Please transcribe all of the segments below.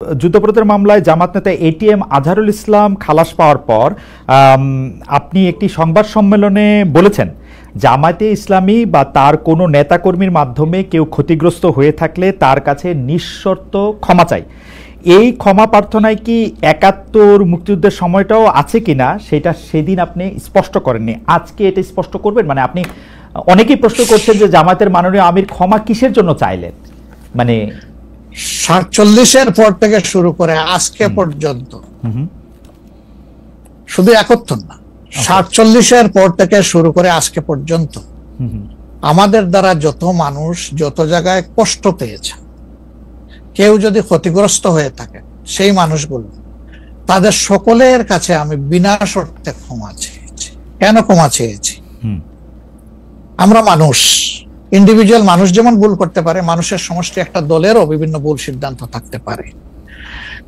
যুদ্ধাপরাধের মামলায় জামাত নেতা এটিএম আজহারুল ইসলাম খালাস পাওয়ার পর আপনি একটি সংবাদ সম্মেলনে বলেছেন, জামায়াতে ইসলামী বা তার কোনো নেতাকর্মীর মাধ্যমে কেউ ক্ষতিগ্রস্ত হয়ে থাকলে তার কাছে নিঃশর্ত ক্ষমা চাই। এই ক্ষমা প্রার্থনায় কি ৭১ মুক্তিযুদ্ধের সময়টাও আছে কিনা সেটা সেদিন আপনি স্পষ্ট করেননি, আজকে এটা স্পষ্ট করবেন? মানে আপনি অনেকেই প্রশ্ন করছেন যে জামায়াতের মাননীয় আমির ক্ষমা কিসের জন্য চাইলেন, মানে ৪৭-এর পর থেকে শুরু করে আজকে পর্যন্ত, শুধু ৭১ না, ৪৭-এর পর থেকে শুরু করে আজকে পর্যন্ত আমাদের দ্বারা যত মানুষ যত জায়গায় কষ্ট পেয়েছে, কেউ যদি ক্ষতিগ্রস্ত হয়ে থাকে, সেই মানুষগুলো তাদের সকলের কাছে আমি বিনা শর্তে ক্ষমা চেয়েছি। কেন ক্ষমা চেয়েছি? আমরা মানুষ, ইন্ডিভিজুয়াল মানুষ যেমন ভুল করতে পারে, মানুষের সমষ্টি একটা দলেরও বিভিন্ন ভুল সিদ্ধান্ত থাকতে পারে।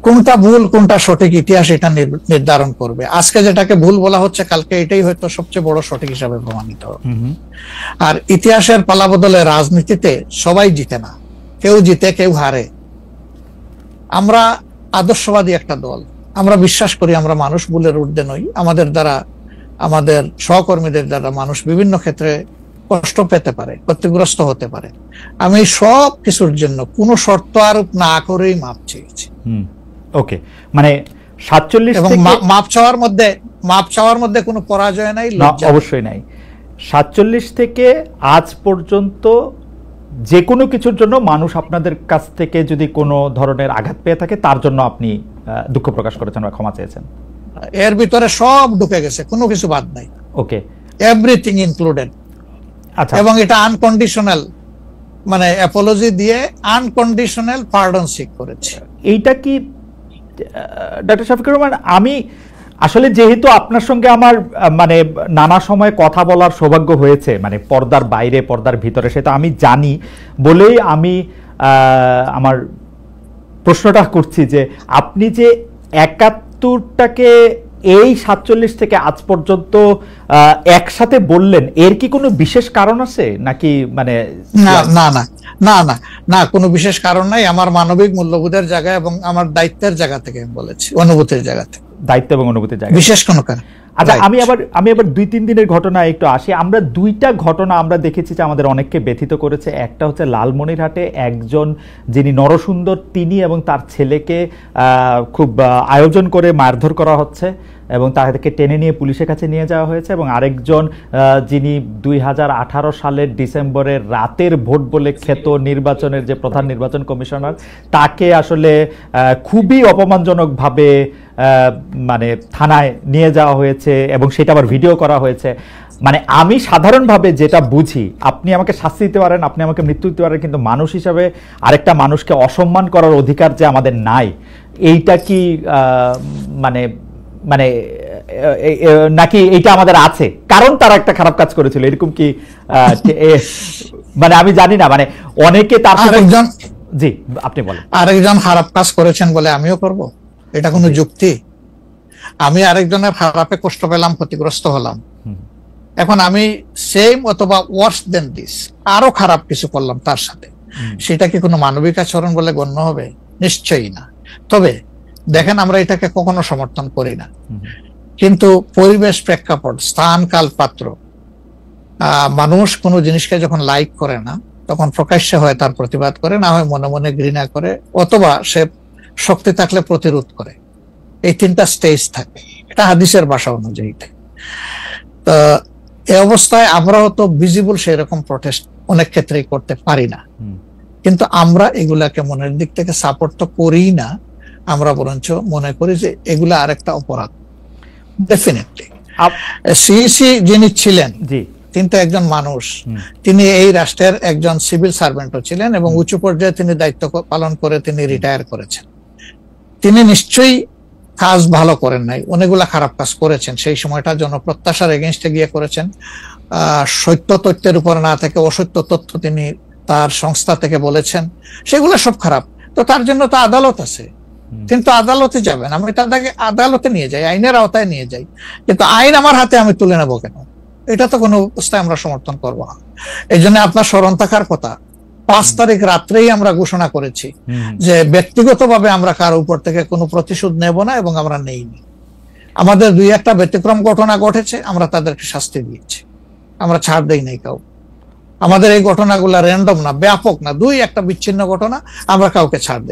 কোনটা ভুল কোনটা সঠিক ইতিহাস এটা নির্ধারণ করবে। আজকে যেটাকে ভুল বলা হচ্ছে, কালকে এটাই হয়তো সবচেয়ে বড় সঠিক হিসাবে প্রমাণিত হবে। আর ইতিহাসের পালাবদলে রাজনীতিতে সবাই জিতে না, কেউ জিতে কেউ হারে। আমরা আদর্শবাদী একটা দল, আমরা বিশ্বাস করি আমরা মানুষ, ভুলের ঊর্ধ্বে নই। আমাদের দ্বারা, আমাদের সহকর্মীদের দ্বারা মানুষ বিভিন্ন ক্ষেত্রে কষ্ট পেতে পারে, ক্ষতিগ্রস্ত হতে পারে। আমি সব কিছুর জন্য কোনো শর্ত আরোপ না করেই মাপ চেয়েছি। ওকে, মানে ৪৭ এবং মাপ চাওয়ার মধ্যে কোনো পরাজয় নাই, অবশ্যই নাই। ৪৭ থেকে আজ পর্যন্ত যে কোনো কিছুর জন্য মানুষ আপনাদের কাছ থেকে যদি কোনো ধরনের আঘাত পেয়ে থাকে, তার জন্য আপনি দুঃখ প্রকাশ করেছেন বা ক্ষমা চেয়েছেন। এর ভিতরে সব ঢুকে গেছে, কোনো কিছু বাদ নাই। ওকে, এভরিথিং ইনক্লুডেড। আচ্ছা, এবং এটা আনকন্ডিশনাল, মানে অ্যাপোলজি দিয়ে আনকন্ডিশনাল পার্ডন সিক করেছে। এইটা কি ডক্টর শফিকুর রহমান, আমি আসলে যেহেতু আপনার সঙ্গে আমার মানে নানা সময় কথা বলার সৌভাগ্য হয়েছে, মানে পর্দার বাইরে পর্দার ভিতরে, সেটা আমি জানি বলেই আমি আমার প্রশ্নটা করছি যে আপনি যে ৭১টাকে এই ৪৭ থেকে আজ পর্যন্ত একসাথে বললেন, এর কি কোনো বিশেষ কারণ আছে নাকি? মানে না, কোনো বিশেষ কারণ নাই। আমার মানবিক মূল্যবোধের জায়গা এবং আমার দায়িত্বের জায়গা থেকে আমি বলেছি, অনুভূতির জায়গা থেকে, দায়িত্ব এবং অনুভূতির জায়গা, বিশেষ কোনো কারণ। আচ্ছা, আমি আবার ২-৩ দিনের ঘটনা একটু আসি। আমরা দুইটা ঘটনা আমরা দেখেছি যে আমাদের অনেককে ব্যথিত করেছে। একটা হচ্ছে লালমনিরহাটে একজন যিনি নরসুন্দর, তিনি এবং তার ছেলেকে খুব আয়োজন করে মারধর করা হচ্ছে এবং তাদেরকে টেনে নিয়ে পুলিশের কাছে নিয়ে যাওয়া হয়েছে। এবং আরেকজন যিনি ২০১৮ সালের ডিসেম্বরের রাতের ভোট বলে খ্যাত নির্বাচনের যে প্রধান নির্বাচন কমিশনার, তাকে আসলে খুবই অপমানজনকভাবে মানে থানায় নিয়ে যাওয়া হয়েছে এবং সেটা আবার ভিডিও করা হয়েছে। মানে আমি সাধারণভাবে যেটা বুঝি, আপনি আমাকে শাস্তি দিতে পারেন, আপনি আমাকে মৃত্যু দিতে পারেন, কিন্তু মানুষ হিসাবে আরেকটা মানুষকে অসম্মান করার অধিকার যে আমাদের নাই, এইটা কি মানে মানে নাকি এইটা আমাদের আছে কারণ তারা একটা খারাপ কাজ করেছিল, এরকম কি? মানে আমি জানি না, মানে অনেকে তার আরেকজন, জি আপনি বলেন, আরেকজন খারাপ কাজ করেছেন বলে আমিও করব, এটা কোনো যুক্তি? আমি আরেকজনের খারাপে কষ্ট পেলাম, ক্ষতিগ্রস্ত হলাম, এখন আমি সেম অথবা ওয়ার্স দেন দিস আরো খারাপ কিছু করলাম তার সাথে, সেটা কি কোনো মানবিক আচরণ বলে গণ্য হবে? নিশ্চয়ই না। তবে দেখেন, আমরা এটাকে কখনো সমর্থন করি না, কিন্তু পরিবেশ, প্রেক্ষাপট, স্থান, কাল, পাত্র, মানুষ কোনো জিনিসকে যখন লাইক করে না, তখন প্রকাশ্যে হয় তার প্রতিবাদ করে, না হয় মনে মনে ঘৃণা করে, অথবা সে শক্তি থাকলে প্রতিরোধ করে। এই তিনটা স্টেজ থাকে, এটা হাদিসের ভাষা অনুযায়ী। তো এই অবস্থায় আমরাও তো ভিজিবল সেরকম প্রটেস্ট অনেক ক্ষেত্রেই করতে পারি না, কিন্তু আমরা এগুলাকে মনের দিক থেকে সাপোর্ট তো করি না, আমরা বরঞ্চ মনে করি যে এগুলা আরেকটা অপরাধ। ডেফিনেটলি সিইসি যিনি ছিলেন, তিনি তো একজন মানুষ, তিনি এই রাষ্ট্রের একজন সিভিল সার্ভেন্টও ছিলেন এবং উঁচু পর্যায়ে তিনি দায়িত্ব পালন করে তিনি রিটায়ার করেছেন। তিনি নিশ্চয়ই কাজ ভালো করেন নাই, অনেকগুলা খারাপ কাজ করেছেন। সেই সময়টা জনপ্রত্যাশার এগেইনস্টে গিয়ে করেছেন, সত্য তথ্যের উপর না থেকে অসত্য তথ্য তিনি তার সংস্থা থেকে বলেছেন, সেগুলো সব খারাপ। তো তার জন্য তো আদালত আছে, কিন্তু আদালতে যাবেন, আমি তাদেরকে আদালতে নিয়ে যাই, আইনের আওতায় নিয়ে যাই, কিন্তু আইন আমার হাতে আমি তুলে নেবো কেন? এটা তো কোনো অবস্থায় আমরা সমর্থন করবো না। এই জন্য আপনার স্মরণ থাকার কথা, 5 তারিখ রাত্রেই আমরা ঘোষণা করেছি যে ব্যক্তিগতভাবে আমরা কারো উপর থেকে কোনো প্রতিশোধ নেব না এবং আমরা নেইনি। আমাদের 2-1টা ব্যতিক্রম ঘটনা ঘটেছে, আমরা তাদেরকে শাস্তি দিয়েছি, আমরা ছাড় দেই নাই কাউ। আমাদের এই ঘটনাগুলো র্যান্ডম না, ব্যাপক না, 2-1টা বিচ্ছিন্ন ঘটনা, আমরা কাউকে ছাড় দেই।